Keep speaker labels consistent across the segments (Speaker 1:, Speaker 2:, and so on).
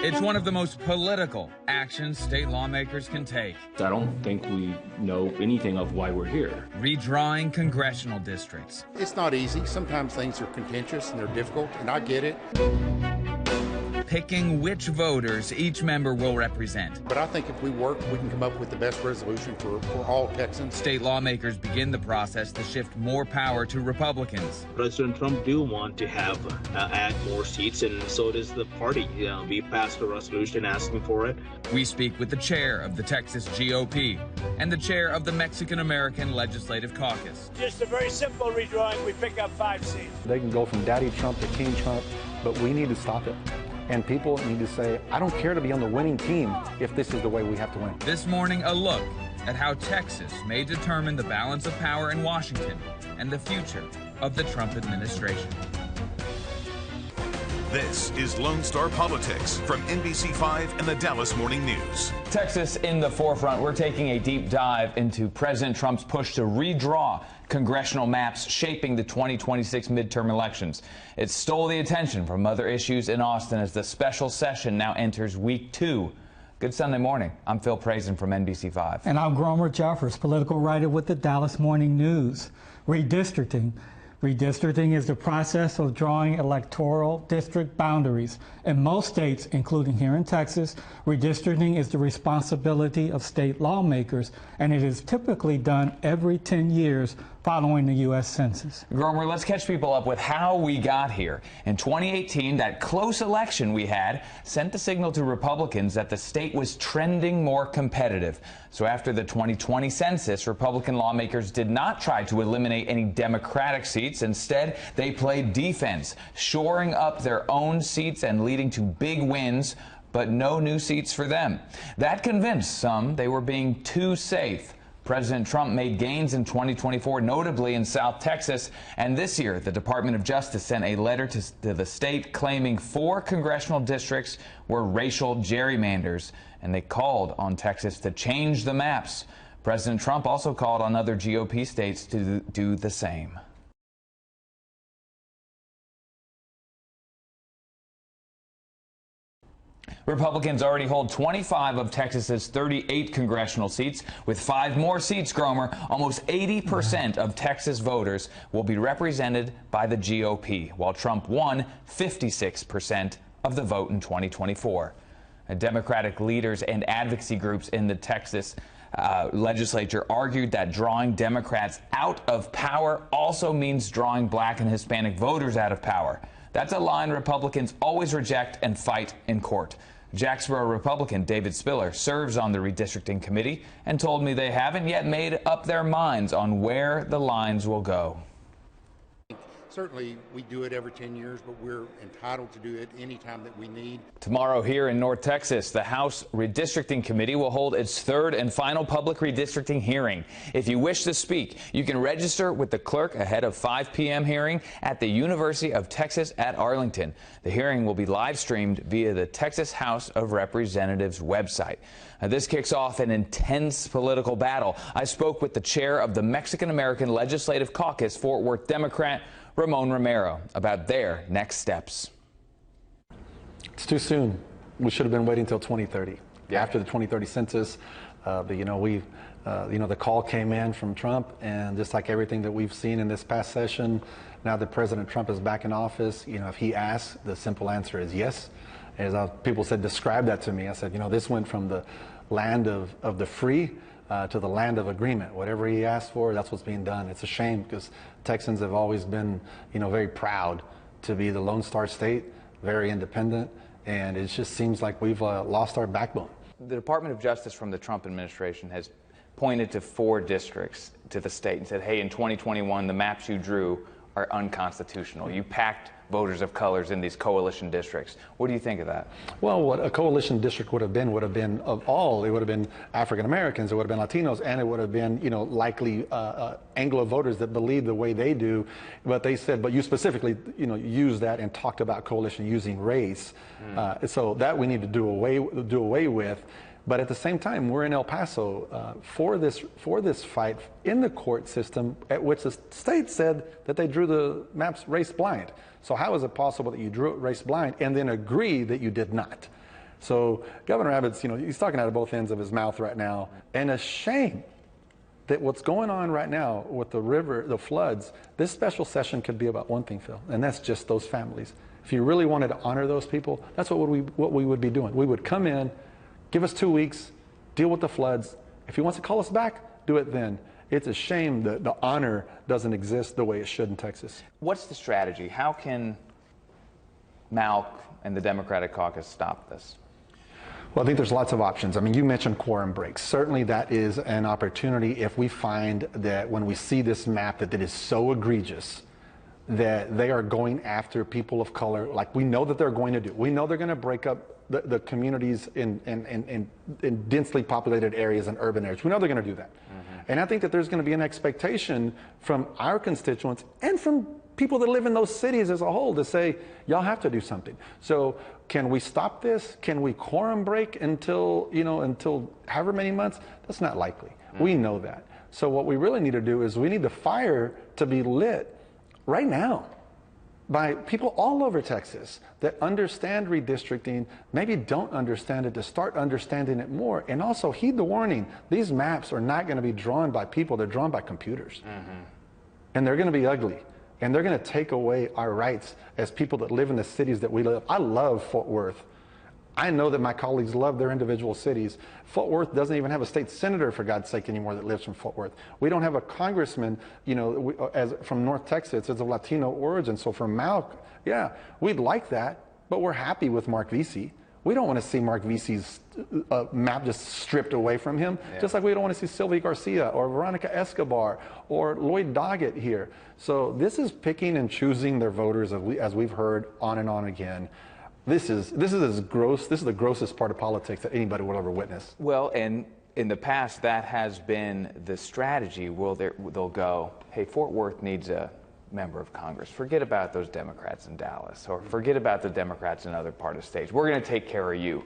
Speaker 1: It's one of the most political actions state lawmakers can take.
Speaker 2: I don't think we know anything of why we're here.
Speaker 1: Redrawing congressional districts.
Speaker 3: It's not easy. Sometimes things are contentious and they're difficult, and I get it.
Speaker 1: Picking which voters each member will represent.
Speaker 3: But I think if we work, we can come up with the best resolution for all Texans.
Speaker 1: State lawmakers begin the process to shift more power to Republicans.
Speaker 4: President Trump do want to have add more seats, and so does the party. We passed a resolution asking for it.
Speaker 1: We speak with the chair of the Texas GOP and the chair of the Mexican-American Legislative Caucus.
Speaker 5: Just a very simple redrawing. We pick up 5 seats.
Speaker 6: They can go from Daddy Trump to King Trump, but we need to stop it. And people need to say, I don't care to be on the winning team if this is the way we have to win.
Speaker 1: This morning, a look at how Texas may determine the balance of power in Washington and the future of the Trump administration.
Speaker 7: This is Lone Star Politics from NBC5 and the Dallas Morning News.
Speaker 8: Texas in the forefront. We're taking a deep dive into President Trump's push to redraw congressional maps shaping the 2026 midterm elections. It stole the attention from other issues in Austin as the special session now enters week 2. Good Sunday morning. I'm Phil Prazan from NBC5.
Speaker 9: And I'm Gromer, political writer with the Dallas Morning News. Redistricting. Redistricting is the process of drawing electoral district boundaries. In most states, including here in Texas, redistricting is the responsibility of state lawmakers, and it is typically done every 10 years following the U.S. Census.
Speaker 8: Gromer, let's catch people up with how we got here. In 2018, that close election we had sent the signal to Republicans that the state was trending more competitive. So after the 2020 census, Republican lawmakers did not try to eliminate any Democratic seats. Instead, they played defense, shoring up their own seats and leading to big wins, but no new seats for them. That convinced some they were being too safe. President Trump made gains in 2024, notably in South Texas, and this year the Department of Justice sent a letter to the state claiming 4 congressional districts were racial gerrymanders, and they called on Texas to change the maps. President Trump also called on other GOP states to do the same. Republicans already hold 25 of Texas's 38 congressional seats. With 5 more seats, Gromer, almost 80% of Texas voters will be represented by the GOP, while Trump won 56% of the vote in 2024. Democratic leaders and advocacy groups in the Texas legislature argued that drawing Democrats out of power also means drawing Black and Hispanic voters out of power. That's a line Republicans always reject and fight in court. Jacksboro Republican David Spiller serves on the redistricting committee and told me they haven't yet made up their minds on where the lines will go.
Speaker 3: Certainly, we do it every 10 years, but we're entitled to do it anytime that we need.
Speaker 8: Tomorrow here in North Texas, the House Redistricting Committee will hold its 3rd and final public redistricting hearing. If you wish to speak, you can register with the clerk ahead of 5 p.m. hearing at the University of Texas at Arlington. The hearing will be live streamed via the Texas House of Representatives website. Now, this kicks off an intense political battle. I spoke with the chair of the Mexican-American Legislative Caucus, Fort Worth Democrat Ramon Romero, about their next steps.
Speaker 6: It's too soon. We should have been waiting until 2030. After the 2030 census, the call came in from Trump, and just like everything that we've seen in this past session, now that President Trump is back in office, if he asks, the simple answer is yes. As people said, describe that to me. I said, this went from the land of the free to the land of agreement. Whatever he asked for, that's what's being done. It's a shame because Texans have always been, very proud to be the Lone Star State, very independent, and it just seems like we've lost our backbone.
Speaker 8: The Department of Justice from the Trump administration has pointed to 4 districts to the state and said, hey, in 2021, the maps you drew are unconstitutional. You packed voters of colors in these coalition districts. What do you think of that?
Speaker 6: Well, what a coalition district would have been of all. It would have been African Americans, it would have been Latinos, and it would have been, likely Anglo voters that believe the way they do. But they said, but you specifically, used that and talked about coalition using race. So that we need to do away with. But at the same time, we're in El Paso for this fight in the court system, at which the state said that they drew the maps race blind. So how is it possible that you drew it race blind and then agree that you did not? So Governor Abbott's, he's talking out of both ends of his mouth right now, and a shame that what's going on right now with the river, the floods, this special session could be about one thing, Phil, and that's just those families. If you really wanted to honor those people, that's what we would be doing. We would come in, give us 2 weeks, deal with the floods. If he wants to call us back, do it then. It's a shame that the honor doesn't exist the way it should in Texas.
Speaker 8: What's the strategy? How can Malk and the Democratic caucus stop this?
Speaker 6: Well, I think there's lots of options. I mean, you mentioned quorum breaks. Certainly that is an opportunity if we find that when we see this map that it is so egregious that they are going after people of color, like we know that they're going to do. We know they're going to break up the communities in densely populated areas and urban areas. We know they're going to do that. And I think that there's going to be an expectation from our constituents and from people that live in those cities as a whole to say, y'all have to do something. So can we stop this? Can we quorum break until however many months? That's not likely. We know that. So what we really need to do is we need the fire to be lit right now by people all over Texas that understand redistricting, maybe don't understand it, to start understanding it more, and also heed the warning. These maps are not going to be drawn by people, they're drawn by computers. And they're going to be ugly. And they're going to take away our rights as people that live in the cities that we live. I love Fort Worth. I know that my colleagues love their individual cities. Fort Worth doesn't even have a state senator, for God's sake, anymore that lives from Fort Worth. We don't have a congressman, from North Texas. It's of Latino origin. So for Malk, yeah, we'd like that, but we're happy with Mark Vesey. We don't want to see Mark Vesey's map just stripped away from him, just like we don't want to see Sylvie Garcia or Veronica Escobar or Lloyd Doggett here. So this is picking and choosing their voters, as we've heard on and on again. This is as gross. This is the grossest part of politics that anybody will ever witness.
Speaker 8: Well, and in the past, that has been the strategy. They'll go, hey, Fort Worth needs a member of Congress. Forget about those Democrats in Dallas, or forget about the Democrats in other part of states. We're going to take care of you.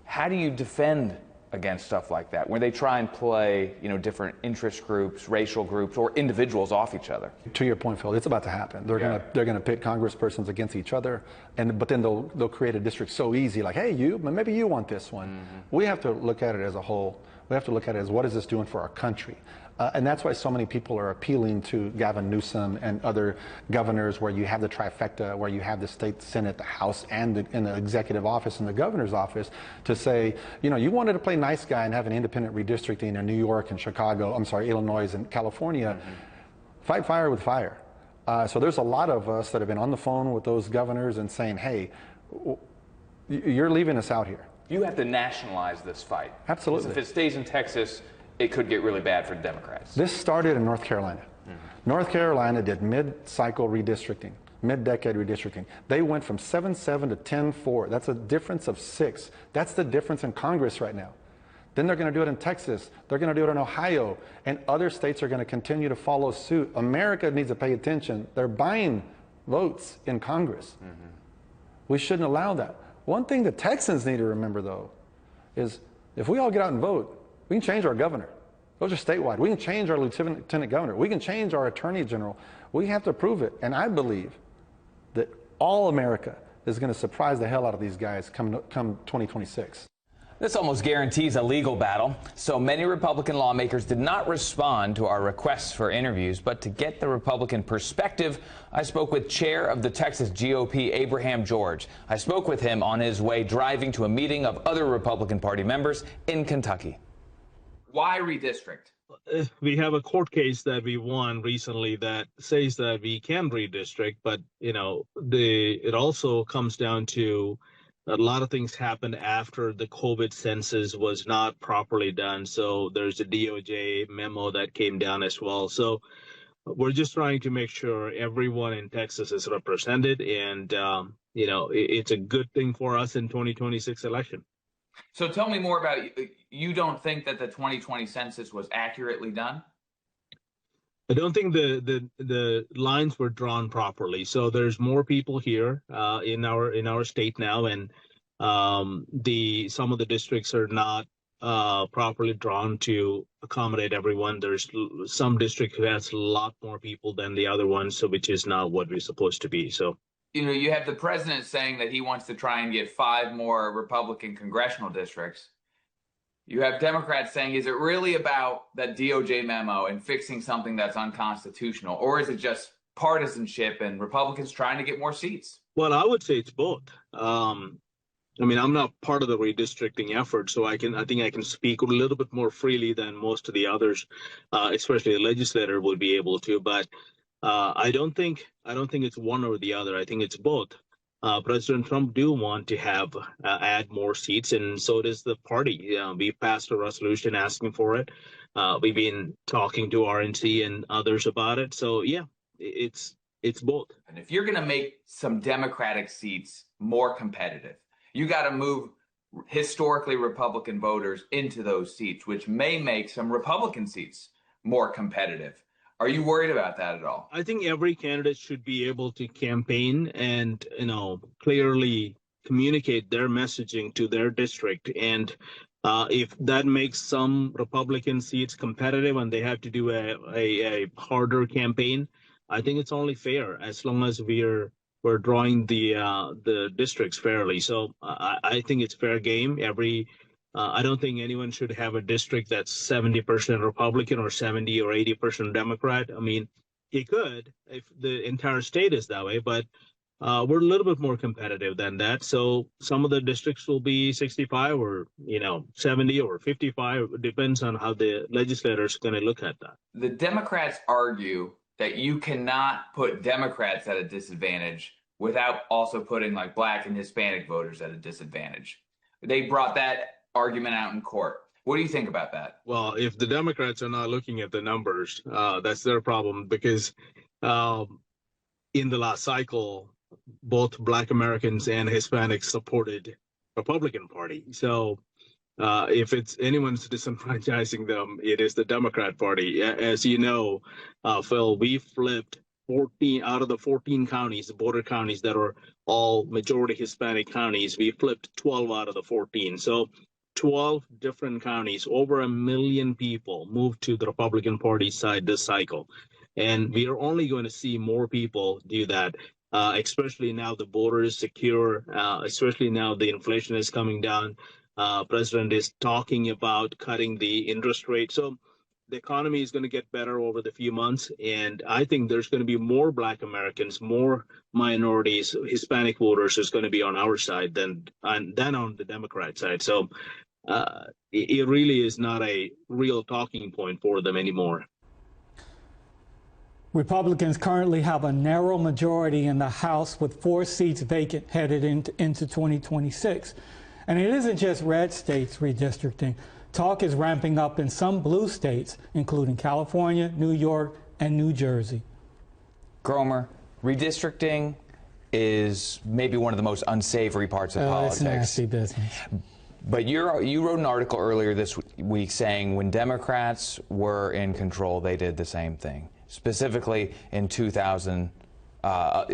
Speaker 8: How do you defend against stuff like that, where they try and play, different interest groups, racial groups, or individuals off each other?
Speaker 6: To your point, Phil, it's about to happen. They're going to pit congresspersons against each other, but then they'll create a district so easy, like, hey, maybe you want this one. We have to look at it as a whole. We have to look at it as, what is this doing for our country? And that's why so many people are appealing to Gavin Newsom and other governors, where you have the trifecta, where you have the state senate, the House, and the executive office and the governor's office, to say, you wanted to play nice guy and have an independent redistricting in New York and Chicago, Illinois and California. Fight fire with fire. So there's a lot of us that have been on the phone with those governors and saying, hey, you're leaving us out here.
Speaker 8: You have to nationalize this fight.
Speaker 6: Absolutely.
Speaker 8: Because if it stays in Texas, it could get really bad for the Democrats.
Speaker 6: This started in North Carolina. North Carolina did mid-cycle redistricting, mid-decade redistricting. They went from 7-7 to 10-4. That's a difference of 6. That's the difference in Congress right now. Then they're going to do it in Texas. They're going to do it in Ohio. And other states are going to continue to follow suit. America needs to pay attention. They're buying votes in Congress. We shouldn't allow that. One thing the Texans need to remember, though, is if we all get out and vote, we can change our governor. Those are statewide. We can change our lieutenant governor. We can change our attorney general. We have to prove it. And I believe that all America is going to surprise the hell out of these guys come 2026.
Speaker 8: This almost guarantees a legal battle. So many Republican lawmakers did not respond to our requests for interviews. But to get the Republican perspective, I spoke with Chair of the Texas GOP, Abraham George. I spoke with him on his way driving to a meeting of other Republican Party members in Kentucky. Why redistrict?
Speaker 4: We have a court case that we won recently that says that we can redistrict, but it also comes down to a lot of things happened after the COVID census was not properly done. So there's a DOJ memo that came down as well. So we're just trying to make sure everyone in Texas is represented, and it's a good thing for us in 2026 election.
Speaker 8: So tell me more about, you don't think that the 2020 census was accurately done?
Speaker 4: I don't think the lines were drawn properly. So there's more people here in our state now, and some of the districts are not properly drawn to accommodate everyone. There's some district who has a lot more people than the other ones, so which is not what we're supposed to be. So
Speaker 8: You know, you have the president saying that he wants to try and get 5 more Republican congressional districts. You have Democrats saying, is it really about that DOJ memo and fixing something that's unconstitutional, or is it just partisanship and Republicans trying to get more seats?
Speaker 4: Well, I would say it's both. I mean, I'm not part of the redistricting effort, so I think I can speak a little bit more freely than most of the others, especially the legislator would be able to. But I don't think it's one or the other. I think it's both. President Trump do want to have add more seats, and so does the party. We passed a resolution asking for it. We've been talking to RNC and others about it. So yeah, it's both.
Speaker 8: And if you're going to make some Democratic seats more competitive, you got to move historically Republican voters into those seats, which may make some Republican seats more competitive. Are you worried about that at all?
Speaker 4: I think every candidate should be able to campaign and, clearly communicate their messaging to their district. And if that makes some Republican seats competitive and they have to do a harder campaign, I think it's only fair as long as we're drawing the districts fairly. So I think it's fair game. I don't think anyone should have a district that's 70% Republican or 70 or 80% Democrat. I mean, he could if the entire state is that way, but we're a little bit more competitive than that. So some of the districts will be 65 or 70 or 55. It depends on how the legislators are going to look at that.
Speaker 8: The Democrats argue that you cannot put Democrats at a disadvantage without also putting like Black and Hispanic voters at a disadvantage. They brought that argument out in court. What do you think about that?
Speaker 4: Well, if the Democrats are not looking at the numbers, that's their problem, because in the last cycle, both Black Americans and Hispanics supported Republican Party. So if it's anyone's disenfranchising them, it is the Democrat Party. As you know, Phil, we flipped 14 out of the 14 counties, the border counties that are all majority Hispanic counties. We flipped 12 out of the 14. So 12 different counties, over 1 million people moved to the Republican Party side this cycle. And we are only going to see more people do that, especially now the border is secure, especially now the inflation is coming down. President is talking about cutting the interest rate. So the economy is going to get better over the few months. And I think there's going to be more Black Americans, more minorities, Hispanic voters is going to be on our side than on the Democrat side. So it really is not a real talking point for them anymore.
Speaker 9: Republicans currently have a narrow majority in the House with 4 seats vacant headed into 2026. And it isn't just red states redistricting. Talk is ramping up in some blue states, including California, New York, and New Jersey.
Speaker 8: Gromer, redistricting is maybe one of the most unsavory parts of politics.
Speaker 9: It's nasty business.
Speaker 8: But you wrote an article earlier this week saying when Democrats were in control, they did the same thing. Specifically in 2000, up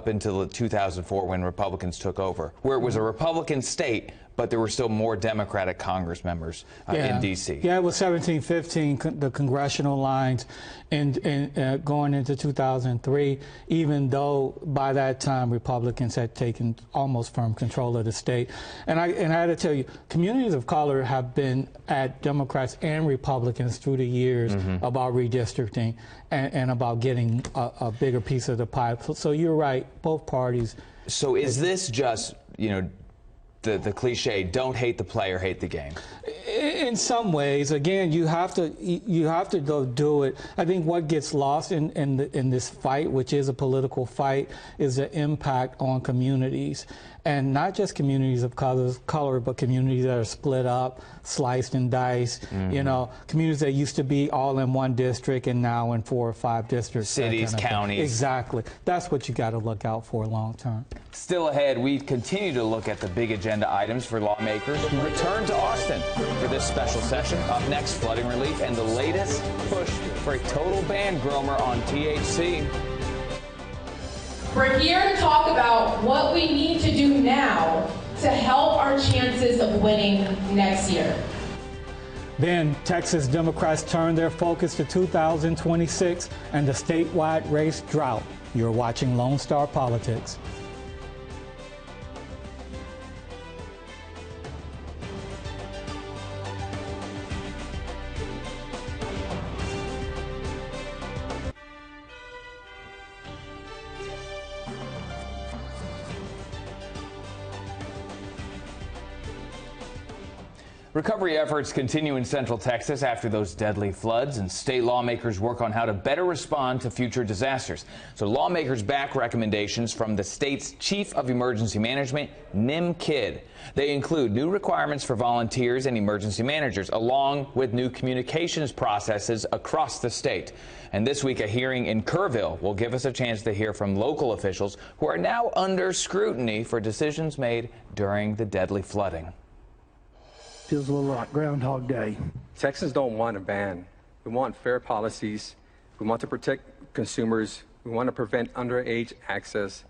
Speaker 8: until 2004 when Republicans took over, where it was a Republican state, but there were still more Democratic Congress members in D.C.
Speaker 9: Yeah, it was 1715, the congressional lines, and going into 2003, even though by that time Republicans had taken almost firm control of the state. And I had to tell you, communities of color have been at Democrats and Republicans through the years about redistricting and about getting a bigger piece of the pie. So you're right, both parties.
Speaker 8: So is this just, the cliche, don't hate the player, hate the game?
Speaker 9: In some ways, again, you have to go do it. I think what gets lost in this fight, which is a political fight, is the impact on communities, and not just communities of color, but communities that are split up, sliced and diced. Communities that used to be all in one district and now in 4 or 5 districts.
Speaker 8: Cities, counties.
Speaker 9: Exactly. That's what you got to look out for long term.
Speaker 8: Still ahead, we continue to look at the big agenda items for lawmakers who return to Austin for this special session. Up next, flooding relief and the latest push for a total ban, Gromer, on THC.
Speaker 10: We're here to talk about what we need to do now to help our chances of winning next year.
Speaker 9: Then Texas Democrats turn their focus to 2026 and the statewide race drought. You're watching Lone Star Politics.
Speaker 8: Recovery efforts continue in Central Texas after those deadly floods, and state lawmakers work on how to better respond to future disasters. So lawmakers back recommendations from the state's Chief of Emergency Management, NBCDFW. They include new requirements for volunteers and emergency managers, along with new communications processes across the state. And this week, a hearing in Kerrville will give us a chance to hear from local officials who are now under scrutiny for decisions made during the deadly flooding.
Speaker 11: Feels a little like Groundhog Day.
Speaker 12: Texans don't want a ban. We want fair policies. We want to protect consumers. We want to prevent underage access.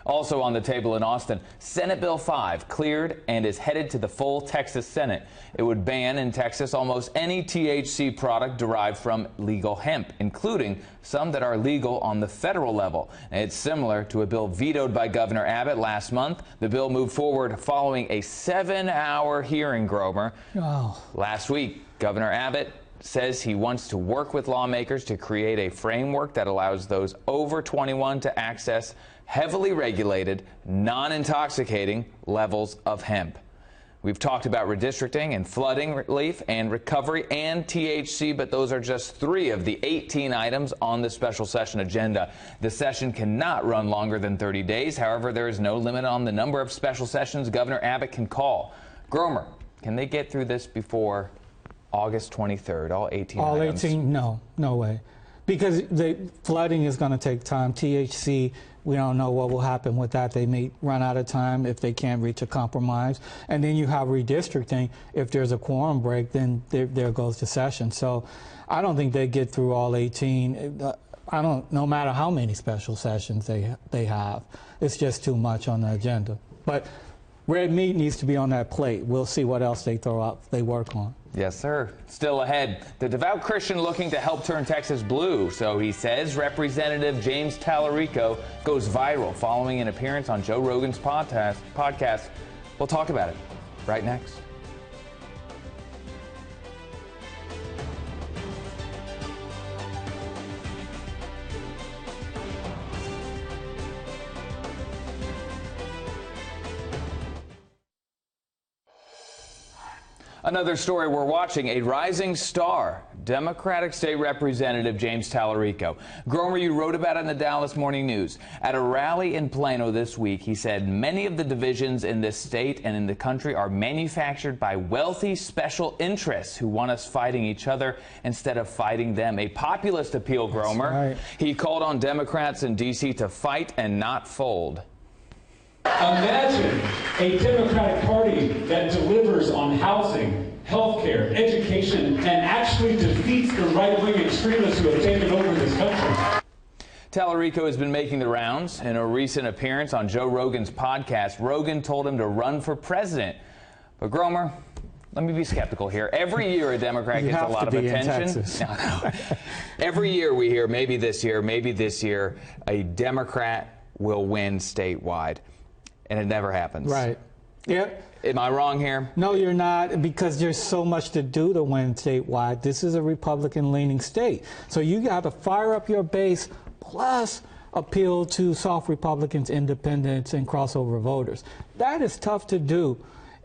Speaker 8: Also on the table in Austin, Senate Bill 5 cleared and is headed to the full Texas Senate. It would ban in Texas almost any THC product derived from legal hemp, including some that are legal on the federal level. And it's similar to a bill vetoed by Governor Abbott last month. The bill moved forward following a 7-hour hearing, Gromer. Last week, Governor Abbott says he wants to work with lawmakers to create a framework that allows those over 21 to access heavily regulated, non-intoxicating levels of hemp. We've talked about redistricting and flooding relief and recovery and THC, but those are just 3 of the 18 items on the special session agenda. The session cannot run longer than 30 days. However, there is no limit on the number of special sessions Governor Abbott can call. Gromer, can they get through this before August 23rd, all 18
Speaker 9: all
Speaker 8: items?
Speaker 9: 18? No way. Because the flooding is going to take time. THC, we don't know what will happen with that. They may run out of time if they can't reach a compromise. And then you have redistricting. If there's a quorum break, then there goes the session. So I don't think they get through all 18. No matter how many special sessions they have. It's just too much on the agenda. But red meat needs to be on that plate. We'll see what else they throw out, they work on.
Speaker 8: Yes, sir. Still ahead, the devout Christian looking to help turn Texas blue, so he says. Representative James Tallarico goes viral following an appearance on Joe Rogan's podcast. We'll talk about it right next. Another story we're watching, a rising star, Democratic State Representative James Tallarico. Gromer, you wrote about it in the Dallas Morning News. At a rally in Plano this week, he said many of the divisions in this state and in the country are manufactured by wealthy special interests who want us fighting each other instead of fighting them. A populist appeal, Gromer.
Speaker 9: Right.
Speaker 8: He called on Democrats in D.C. to fight and not fold.
Speaker 13: Imagine a Democratic Party that delivers on housing, health care, education, and actually defeats the right-wing extremists who have taken over this country.
Speaker 8: Tallarico has been making the rounds. In a recent appearance on Joe Rogan's podcast, Rogan told him to run for president. But Gromer, let me be skeptical here. Every year a Democrat gets a lot of attention. No. Every year we hear maybe this year, a Democrat will win statewide. And it never happens.
Speaker 9: Right. Yeah.
Speaker 8: Am I wrong here?
Speaker 9: No, you're not, because there's so much to do to win statewide. This is a Republican-leaning state. So you got to fire up your base, plus appeal to soft Republicans, independents, and crossover voters. That is tough to do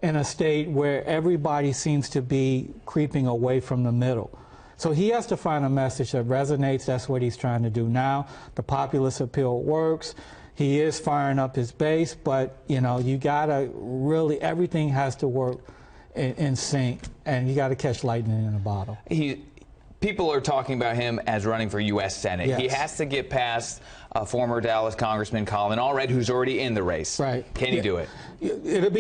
Speaker 9: in a state where everybody seems to be creeping away from the middle. So he has to find a message that resonates. That's what he's trying to do now. The populist appeal works. He is firing up his base, but, you know, you got to really, everything has to work in sync, and you got to catch lightning in a bottle.
Speaker 8: People are talking about him as running for U.S. Senate.
Speaker 9: Yes.
Speaker 8: He has to get past former Dallas Congressman Colin Allred, who's already in the race.
Speaker 9: Right.
Speaker 8: Can he do it?
Speaker 9: It'll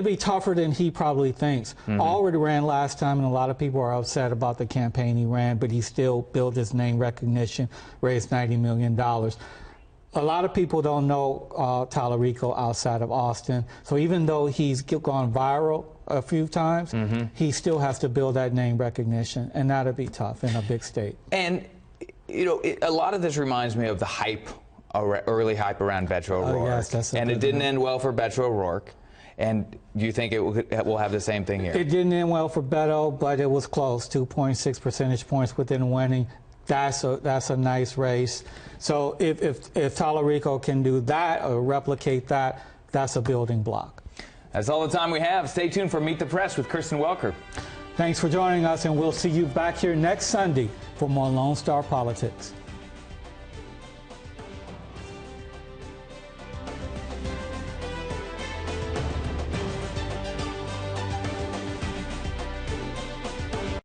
Speaker 9: be tougher than he probably thinks. Allred ran last time, and a lot of people are upset about the campaign he ran, but he still built his name recognition, raised $90 million. A lot of people don't know Tallarico outside of Austin. So even though he's gone viral a few times, he still has to build that name recognition, and that'll be tough in a big state.
Speaker 8: And, you know, a lot of this reminds me of the hype, early hype around Beto O'Rourke.
Speaker 9: Yes, that's
Speaker 8: and it didn't end well for Beto O'Rourke. And do you think it will have the same thing here?
Speaker 9: It didn't end well for Beto, but it was close, 2.6 percentage points within winning. That's a nice race. So if Tallarico can do that or replicate that, that's a building block.
Speaker 8: That's all the time we have. Stay tuned for Meet the Press with Kristen Welker.
Speaker 9: Thanks for joining us, and we'll see you back here next Sunday for more Lone Star Politics.